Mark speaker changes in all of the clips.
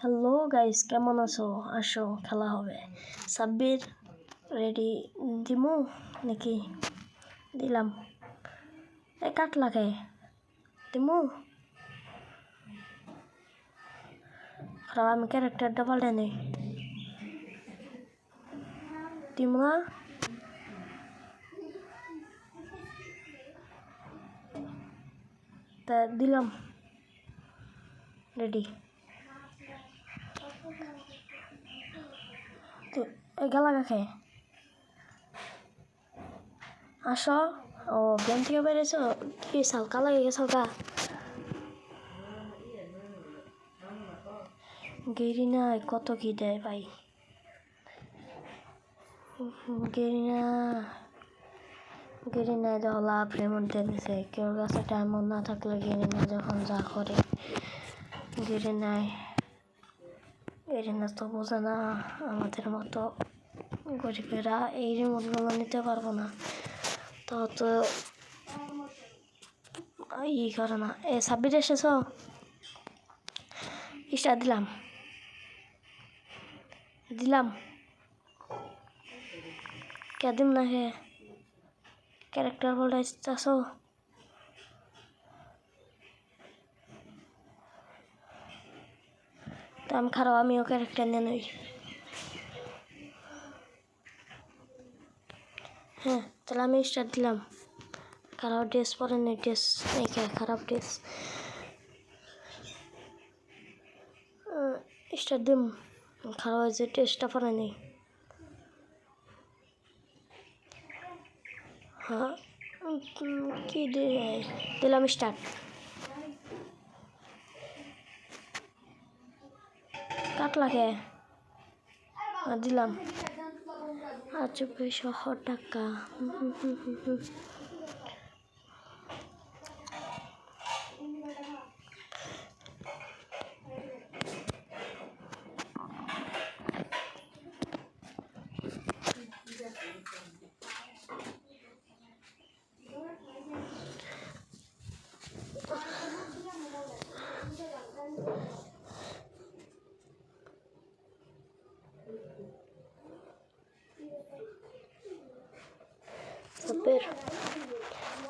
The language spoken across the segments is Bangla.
Speaker 1: হ্যালো গাইস, কেমন আছো? আসো, খেলা হবে। সাব্বির রেডি? দিমু নাকি? দিলাম। কাট লাগে দিমু। খারাপ, আমি ক্যারেক্টারটা পাল্টে নেই। দিমু না? তা দিলাম। রেডি? গেলা কাকে? আসো। ও গেম থেকে বেরিয়েছ? কি সালকা লাগে গে সালকা? গেরিনা কত কি দেয় ভাই? গেরিনা যখন লাভ রেমন দিয়েছে, কেউ কাছে টাইম না থাকলে গেরিনা যখন যা করে। গেরিনা তো বোঝে না আমাদের মতো গরিবেরা এই রিমোটগুলো নিতে পারবো না, তো করে না। সাব্বির এসেছ? স্টার দিলাম কে দিম না হে? ক্যারেক্টার বলতে আসো। তো আমি খারাপ, আমিও ক্যারেক্টার নিয়ে নই। হ্যাঁ, তাহলে আমি স্টার দিলাম। খারাপ ড্রেস পরে নেই, ড্রেস নেই, খারাপ ড্রেস স্টার দিম। খারাপ হয়েছে, ড্রেসটা পরে নেই। হ্যাঁ, কি দিলাম স্টার্ট। কাট লাগে দিলাম। আচ্ছা, 200 টাকা।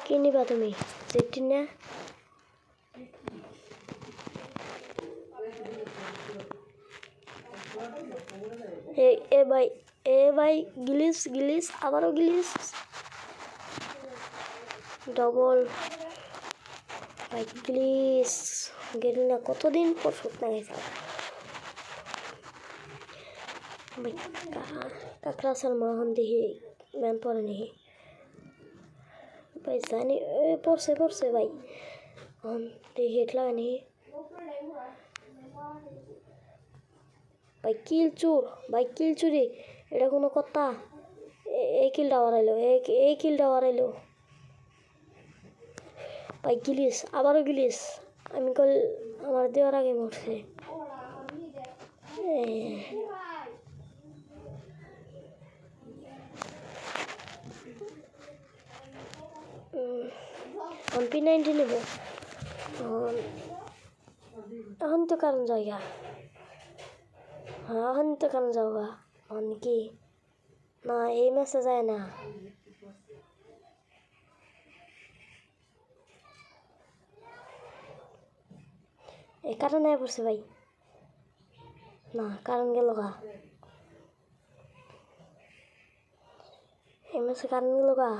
Speaker 1: কি নিবা তুমি? যেটি না ভাই গিলিস আবারও গিলিস ডবল ভাই প্লিজ। গেলি না, কতদিন পর শুকনা গেছে ভাই। কাকড়া সালমান দেখি ম্যাম পরে নি ভাই, জানি পড়ছে ভাই। দেখি হেট লাগে নি ভাই। কিল চুরি, এটা কোনো কথা? এই কিলটা হারাইলো ভাই। গিলিস, আবারও গিলিস। আমি কল আমার দেওয়ার আগে মরছে। P90 নেব এখন তো কারণ জায়গা। হ্যাঁ, এখন তো কারণ যাওয়া কি না, এই ম্যাচে যায় না। এই কারণে পড়ছে ভাই। না, কারণ গেল গা, এই ম্যাচে কারণ গেল গা।